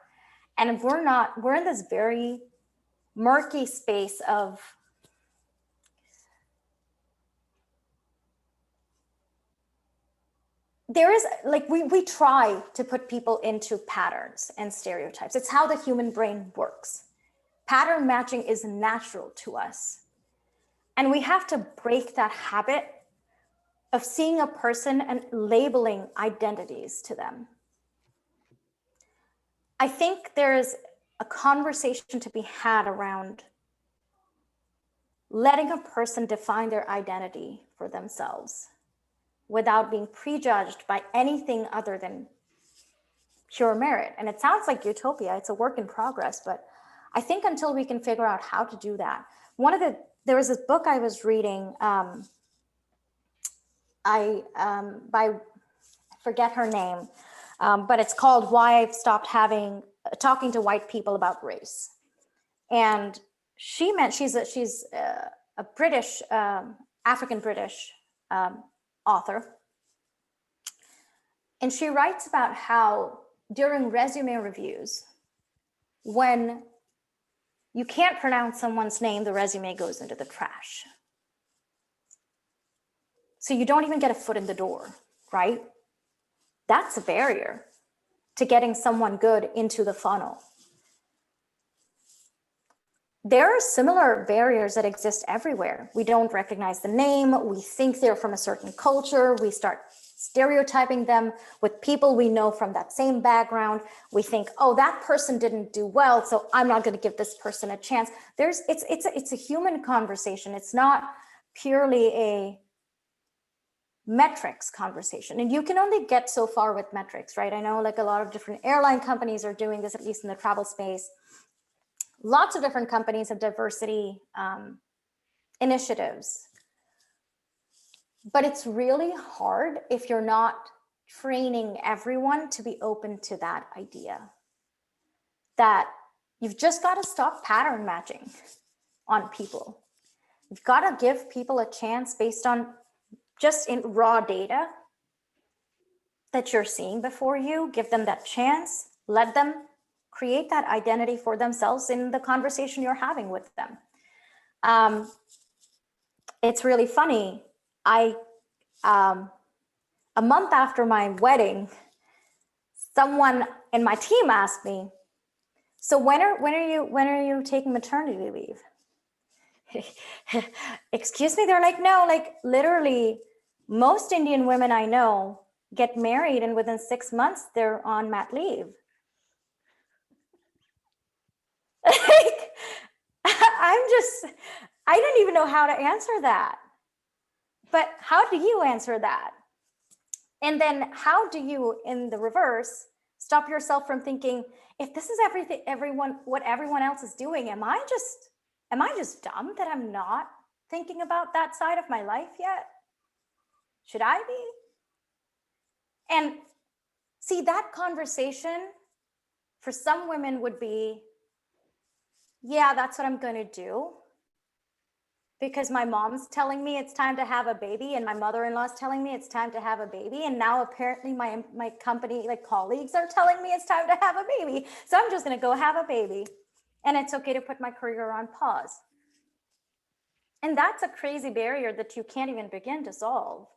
And we're in this very murky space of there is like we try to put people into patterns and stereotypes. It's how the human brain works. Pattern matching is natural to us. And we have to break that habit of seeing a person and labeling identities to them. I think there is a conversation to be had around letting a person define their identity for themselves without being prejudged by anything other than pure merit. And it sounds like utopia, it's a work in progress, but I think until we can figure out how to do that, there was this book I was reading, I forget her name, but it's called Why I've Stopped Talking to White People About Race. And she's a British, African British author. And she writes about how during resume reviews, when you can't pronounce someone's name, the resume goes into the trash. So you don't even get a foot in the door, right? That's a barrier to getting someone good into the funnel. There are similar barriers that exist everywhere. We don't recognize the name. We think they're from a certain culture. We start stereotyping them with people we know from that same background. We think, oh, that person didn't do well, so I'm not going to give this person a chance. It's a human conversation. It's not purely a metrics conversation. And you can only get so far with metrics, right? I know like a lot of different airline companies are doing this, at least in the travel space. Lots of different companies have diversity initiatives. But it's really hard if you're not training everyone to be open to that idea. That you've just got to stop pattern matching on people. You've got to give people a chance based on just in raw data that you're seeing before you. Give them that chance, let them create that identity for themselves in the conversation you're having with them. It's really funny. A month after my wedding, someone in my team asked me, so when are you taking maternity leave? Excuse me, they're like, no, like literally most Indian women I know get married and within 6 months they're on mat leave. Like, I don't even know how to answer that. But how do you answer that? And then how do you, in the reverse, stop yourself from thinking, if this is what everyone else is doing, am I just dumb that I'm not thinking about that side of my life yet? Should I be? And see, that conversation for some women would be, yeah, that's what I'm going to do. Because my mom's telling me it's time to have a baby, and my mother-in-law's telling me it's time to have a baby, and now apparently my company, like colleagues, are telling me it's time to have a baby. So I'm just going to go have a baby, and it's okay to put my career on pause. And that's a crazy barrier that you can't even begin to solve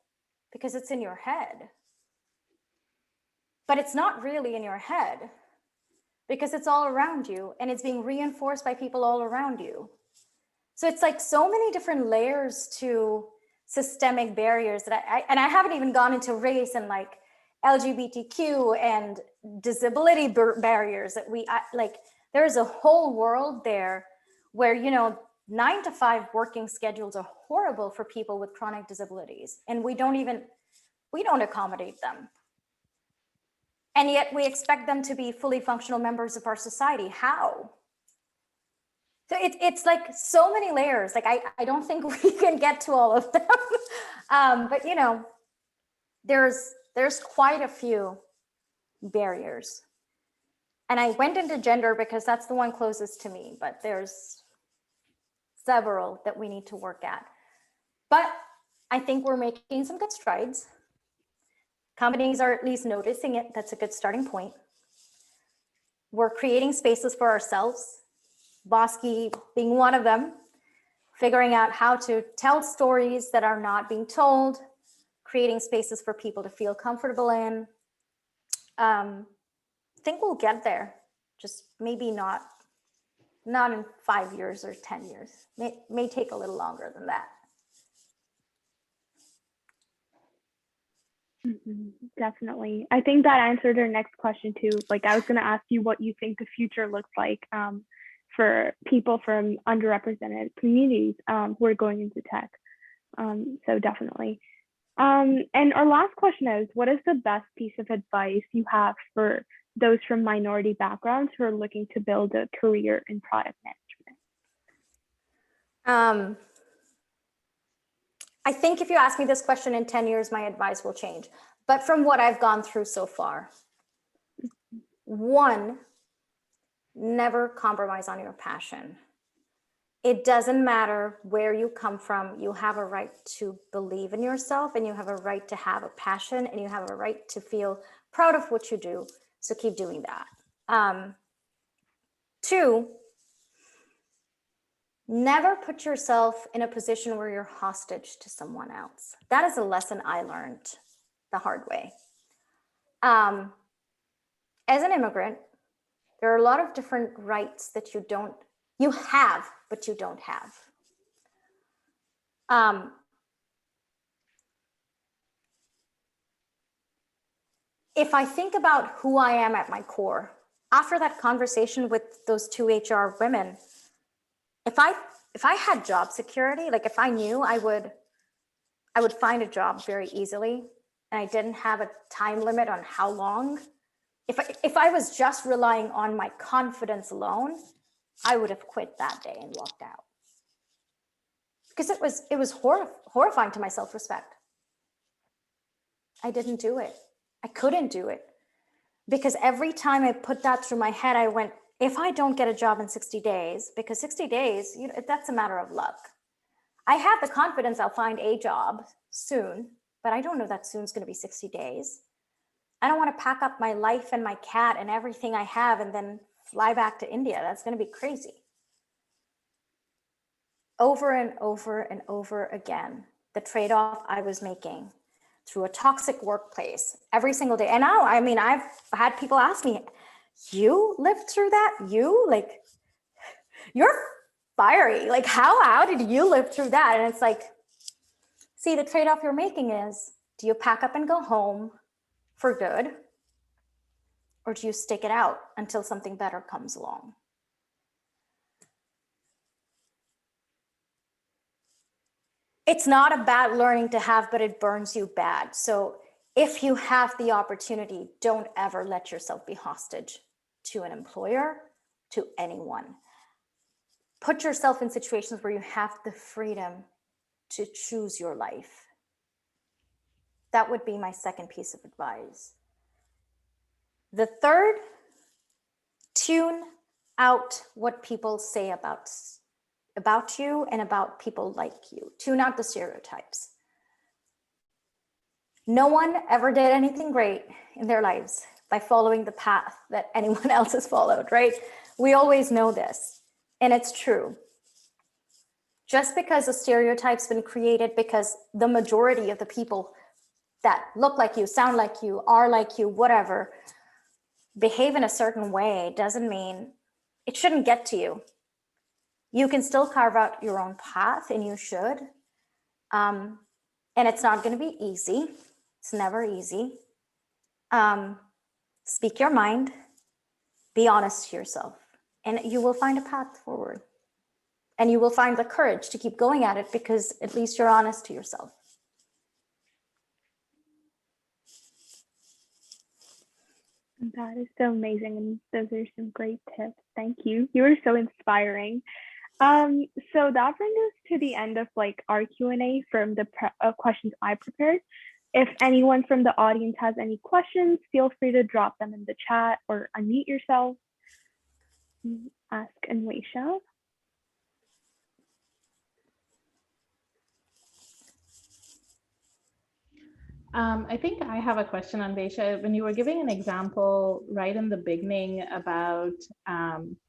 because it's in your head. but it's not really in your head because it's all around you and it's being reinforced by people all around you. So it's like so many different layers to systemic barriers that I haven't even gone into race and like LGBTQ and disability barriers that there's a whole world there where, 9 to 5 working schedules are horrible for people with chronic disabilities. And we don't accommodate them. And yet we expect them to be fully functional members of our society. How? So it's like so many layers. Like I don't think we can get to all of them. But there's quite a few barriers. And I went into gender because that's the one closest to me, but there's several that we need to work at. But I think we're making some good strides. Companies are at least noticing it. That's a good starting point. We're creating spaces for ourselves, Bosky being one of them, figuring out how to tell stories that are not being told, creating spaces for people to feel comfortable in. I think we'll get there, just maybe not in 5 years or 10 years. May take a little longer than that. Definitely. I think that answered our next question too. Like I was going to ask you what you think the future looks like for people from underrepresented communities who are going into tech. So definitely. And our last question is, what is the best piece of advice you have for those from minority backgrounds who are looking to build a career in product management? I think if you ask me this question in 10 years, my advice will change. But from what I've gone through so far, 1, never compromise on your passion. It doesn't matter where you come from. You have a right to believe in yourself, and you have a right to have a passion, and you have a right to feel proud of what you do. So keep doing that. 2, never put yourself in a position where you're hostage to someone else. That is a lesson I learned the hard way. As an immigrant, there are a lot of different rights that you have, but you don't have. If I think about who I am at my core, after that conversation with those 2 HR women, if I had job security, like if I knew I would find a job very easily, and I didn't have a time limit on how long, if I was just relying on my confidence alone, I would have quit that day and walked out. Because it was horrifying to my self-respect. I didn't do it. I couldn't do it. Because every time I put that through my head, I went, if I don't get a job in 60 days, because 60 days, that's a matter of luck. I have the confidence I'll find a job soon, but I don't know that soon's going to be 60 days. I don't want to pack up my life and my cat and everything I have and then fly back to India. That's going to be crazy. Over and over and over again, the trade-off I was making through a toxic workplace every single day. And now, I mean, I've had people ask me, you lived through that? You're fiery. Like, how did you live through that? And it's like, see, the trade-off you're making is, do you pack up and go home for good? Or do you stick it out until something better comes along? It's not a bad learning to have, but it burns you bad. So if you have the opportunity, don't ever let yourself be hostage to an employer, to anyone. Put yourself in situations where you have the freedom to choose your life. That would be my second piece of advice. The third, tune out what people say about you and about people like you. Tune out the stereotypes. No one ever did anything great in their lives by following the path that anyone else has followed, right? We always know this, and it's true. Just because a stereotype's been created because the majority of the people that look like you, sound like you, are like you, whatever, behave in a certain way doesn't mean it shouldn't get to you. You can still carve out your own path, and you should. And it's not going to be easy. It's never easy. Speak your mind, be honest to yourself, and you will find a path forward. And you will find the courage to keep going at it because at least you're honest to yourself. That is so amazing, and those are some great tips. Thank you. You were so inspiring. So that brings us to the end of like our Q&A from the questions I prepared. If anyone from the audience has any questions, feel free to drop them in the chat or unmute yourself. Ask Anwesha. I think I have a question on Anwesha. When you were giving an example right in the beginning about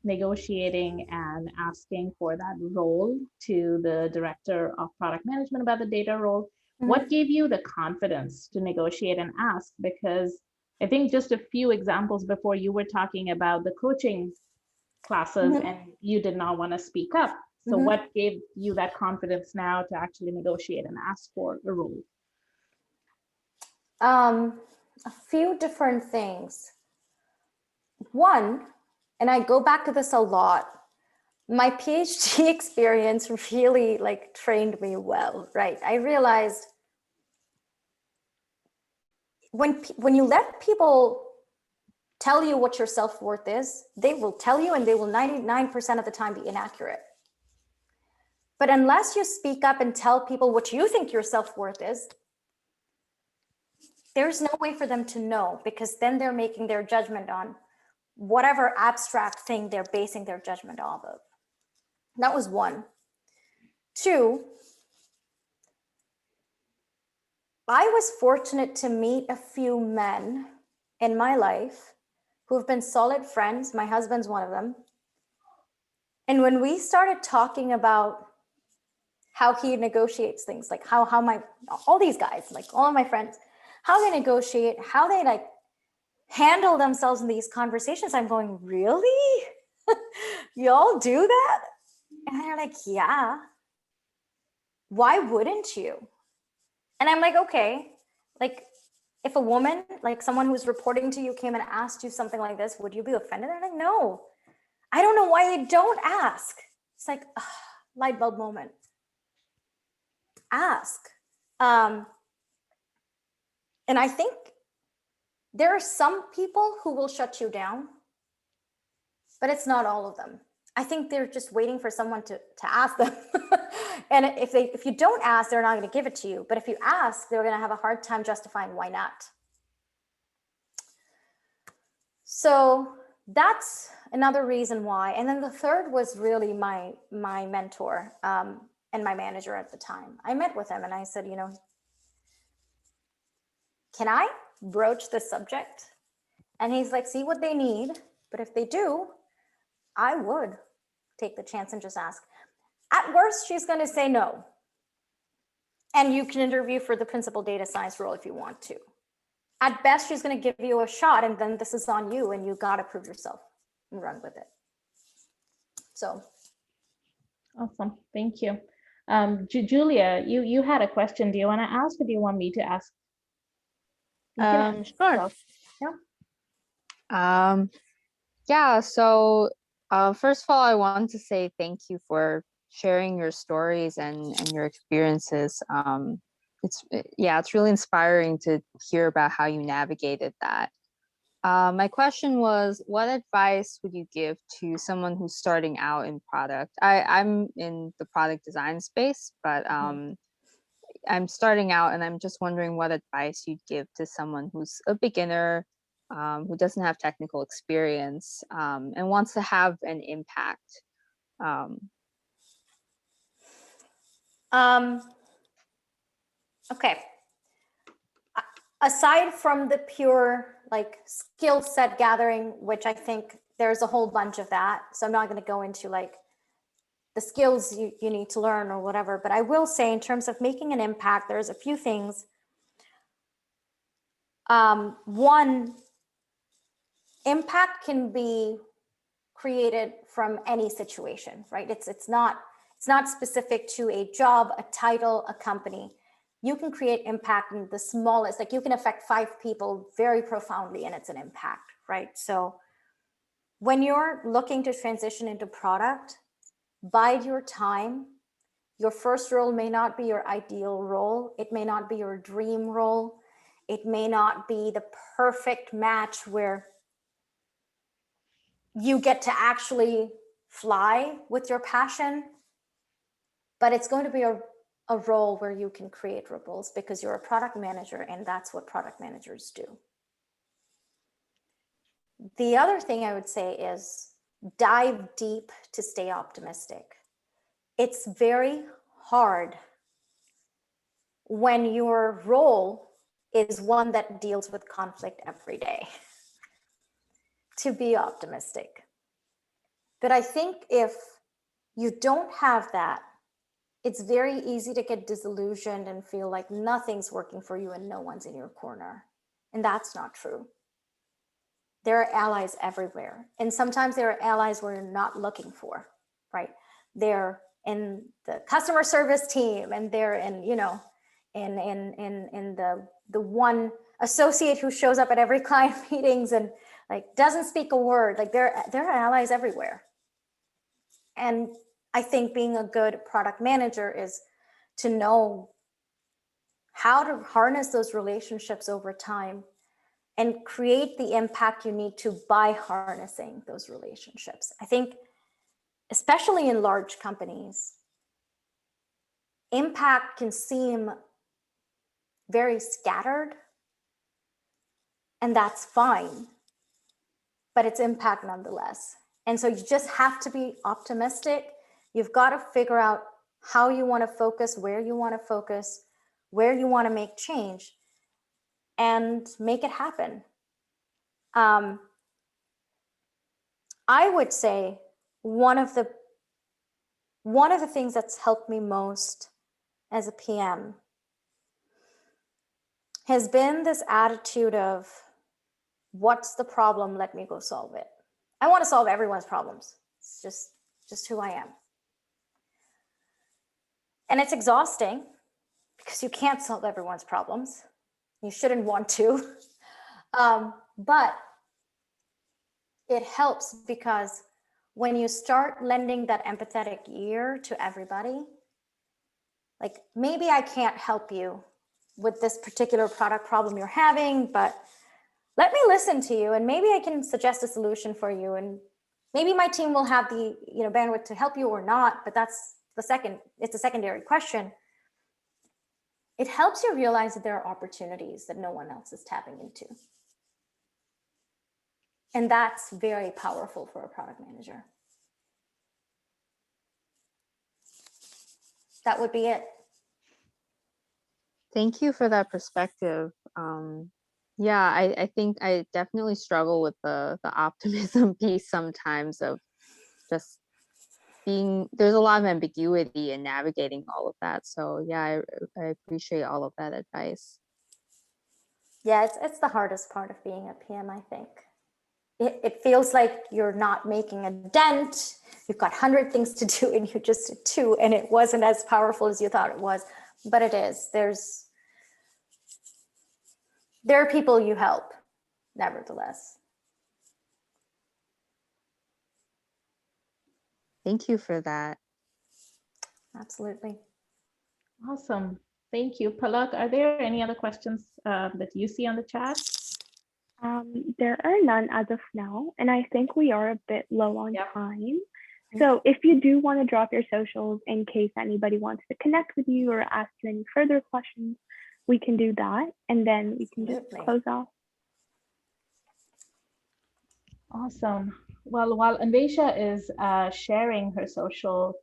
negotiating and asking for that role to the director of product management about the data role, what gave you the confidence to negotiate and ask? Because I think just a few examples before you were talking about the coaching classes and you did not want to speak up. So what gave you that confidence now to actually negotiate and ask for a role? A few different things. One, and I go back to this a lot, my PhD experience really like trained me well, right? I realized when you let people tell you what your self-worth is, they will tell you, and they will 99% of the time be inaccurate. But unless you speak up and tell people what you think your self-worth is, there's no way for them to know, because then they're making their judgment on whatever abstract thing they're basing their judgment off of. That was one. Two, I was fortunate to meet a few men in my life who have been solid friends. My husband's one of them. And when we started talking about how he negotiates things, like how all these guys, like all of my friends, how they negotiate, how they like handle themselves in these conversations, I'm going, really? Y'all do that? And they're like, yeah. Why wouldn't you? And I'm like, okay, like if a woman, like someone who's reporting to you came and asked you something like this, would you be offended? They're like, no. I don't know why they don't ask. It's like, light bulb moment. Ask. And I think there are some people who will shut you down, but it's not all of them. I think they're just waiting for someone to ask them. And if you don't ask, they're not going to give it to you. But if you ask, they're going to have a hard time justifying why not. So that's another reason why. And then the third was really my mentor and my manager at the time. I met with him and I said, can I broach this subject? And he's like, see what they need. But if they do, I would take the chance and just ask. At worst, she's going to say no. And you can interview for the principal data science role if you want to. At best, she's going to give you a shot, and then this is on you, and you got to prove yourself and run with it. So. Awesome. Thank you. Julia, you had a question. Do you want to ask, or do you want me to ask? Sure. Yeah. Yeah. So first of all, I want to say thank you for sharing your stories and your experiences. It's really inspiring to hear about how you navigated that. My question was, what advice would you give to someone who's starting out in product? I'm in the product design space, but I'm starting out, and I'm just wondering what advice you'd give to someone who's a beginner, who doesn't have technical experience, and wants to have an impact. Okay. Aside from the pure like skill set gathering, which I think there's a whole bunch of that. So I'm not going to go into like the skills you need to learn or whatever, but I will say in terms of making an impact, there's a few things. One, impact can be created from any situation, right? It's not specific to a job, a title, a company. You can create impact in the smallest, like you can affect 5 people very profoundly and it's an impact, right? So when you're looking to transition into product, bide your time. Your first role may not be your ideal role. It may not be your dream role. It may not be the perfect match where you get to actually fly with your passion, but it's going to be a role where you can create ripples because you're a product manager and that's what product managers do. The other thing I would say is dive deep to stay optimistic. It's very hard when your role is one that deals with conflict every day to be optimistic. But I think if you don't have that, it's very easy to get disillusioned and feel like nothing's working for you and no one's in your corner. And that's not true. There are allies everywhere. And sometimes there are allies we're not looking for, right? They're in the customer service team and they're in, you know, in the one associate who shows up at every client meetings and like doesn't speak a word. Like there are allies everywhere. And I think being a good product manager is to know how to harness those relationships over time and create the impact you need to by harnessing those relationships. I think, especially in large companies, impact can seem very scattered, and that's fine, but it's impact nonetheless. And so you just have to be optimistic. You've got to figure out how you want to focus, where you want to focus, where you want to make change, and make it happen. I would say one of the things that's helped me most as a PM has been this attitude of, what's the problem? Let me go solve it. I want to solve everyone's problems. It's just who I am. And it's exhausting because you can't solve everyone's problems. You shouldn't want to. But it helps because when you start lending that empathetic ear to everybody, like maybe I can't help you with this particular product problem you're having, but let me listen to you and maybe I can suggest a solution for you. And maybe my team will have the bandwidth to help you or not, but it's a secondary question. It helps you realize that there are opportunities that no one else is tapping into. And that's very powerful for a product manager. That would be it. Thank you for that perspective. Yeah, I think I definitely struggle with the optimism piece sometimes of just there's a lot of ambiguity in navigating all of that. So yeah, I appreciate all of that advice. Yeah, it's the hardest part of being a PM, I think. It feels like you're not making a dent. You've got 100 things to do and you just did 2 and it wasn't as powerful as you thought it was, but it is. There are people you help, nevertheless. Thank you for that. Absolutely. Awesome. Thank you. Palak, are there any other questions that you see on the chat? There are none as of now, and I think we are a bit low on time. So if you do want to drop your socials in case anybody wants to connect with you or ask you any further questions, we can do that, and then we can just close off. Awesome. Well, while Anwesha is sharing her social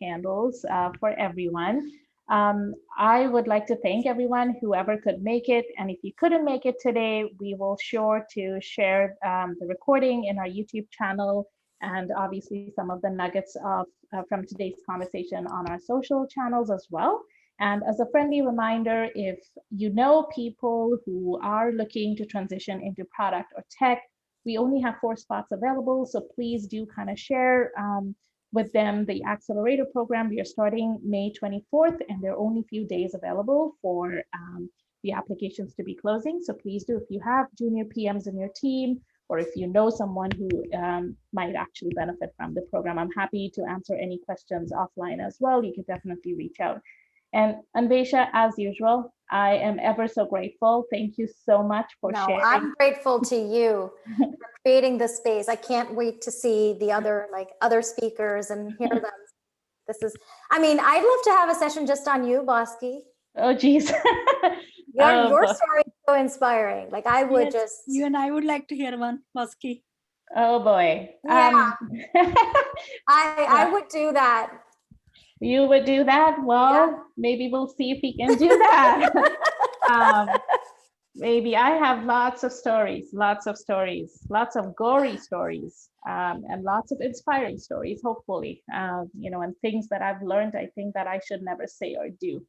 handles for everyone, I would like to thank everyone, whoever could make it. And if you couldn't make it today, we will sure to share the recording in our YouTube channel and obviously some of the nuggets from today's conversation on our social channels as well. And as a friendly reminder, if you know people who are looking to transition into product or tech, we only have 4 spots available. So please do kind of share with them the accelerator program. We are starting May 24th, and there are only a few days available for the applications to be closing. So please do, if you have junior PMs in your team, or if you know someone who might actually benefit from the program, I'm happy to answer any questions offline as well. You can definitely reach out. And Anwesha, as usual, I am ever so grateful. Thank you so much for sharing. I'm grateful to you for creating this space. I can't wait to see the other speakers and hear them. This is, I mean, I'd love to have a session just on you, Bosky. Oh, geez. Your story is so inspiring. Like I would just. You and I would like to hear one, Bosky. Oh boy. Yeah. I would do that. You would do that? Well, yeah. Maybe we'll see if we can do that. Maybe I have lots of stories, lots of gory stories, and lots of inspiring stories, hopefully, and things that I've learned, I think that I should never say or do,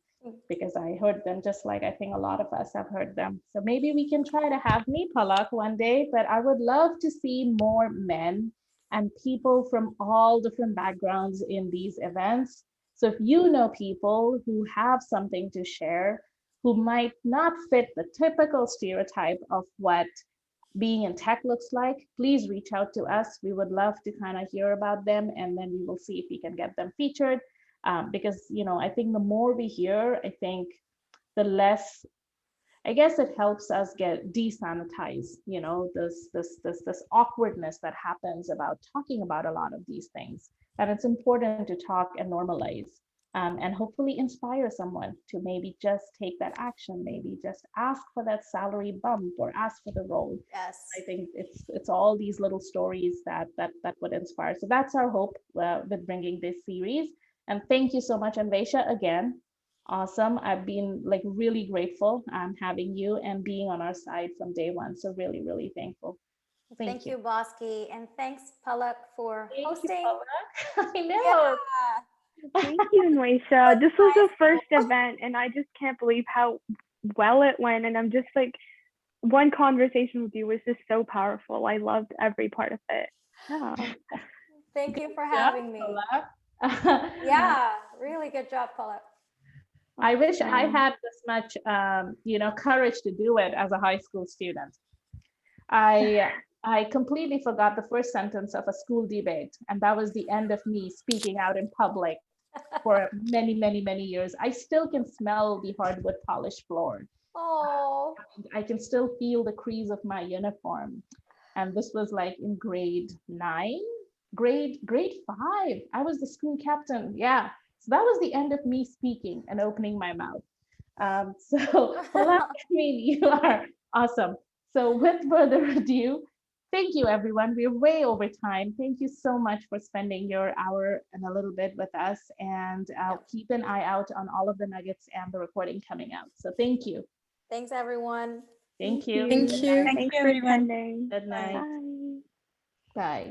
because I heard them just like I think a lot of us have heard them. So maybe we can try to have me, Palak, one day, but I would love to see more men and people from all different backgrounds in these events. So if you know people who have something to share, who might not fit the typical stereotype of what being in tech looks like, please reach out to us. We would love to kind of hear about them, and then we will see if we can get them featured. Because, I think the more we hear, I think the less, I guess it helps us get desanitize, this awkwardness that happens about talking about a lot of these things. And it's important to talk and normalize, and hopefully inspire someone to maybe just take that action, maybe just ask for that salary bump or ask for the role. Yes. I think it's all these little stories that would inspire. So that's our hope with bringing this series. And thank you so much, Anwesha, again. Awesome. I've been really grateful having you and being on our side from day one. So really, really thankful. Thank you, Bosky. And thanks, Palak, for hosting. You, Palak. I know. Yeah. Thank you, Anwesha. This was the first event, and I just can't believe how well it went. And I'm just one conversation with you was just so powerful. I loved every part of it. Yeah. Thank you for having me. Yeah, really good job, Palak. I wish I had this much, courage to do it as a high school student. I completely forgot the first sentence of a school debate, and that was the end of me speaking out in public for many, many, many years. I still can smell the hardwood polished floor. Oh. I can still feel the crease of my uniform. And this was in grade 9, grade 5. I was the school captain. Yeah. So that was the end of me speaking and opening my mouth. You are awesome. So with further ado, thank you, everyone. We're way over time. Thank you so much for spending your hour and a little bit with us. And keep an eye out on all of the nuggets and the recording coming out. So thank you. Thanks, everyone. Thank you. Thank you. Thanks for attending. Good night. Bye. Bye.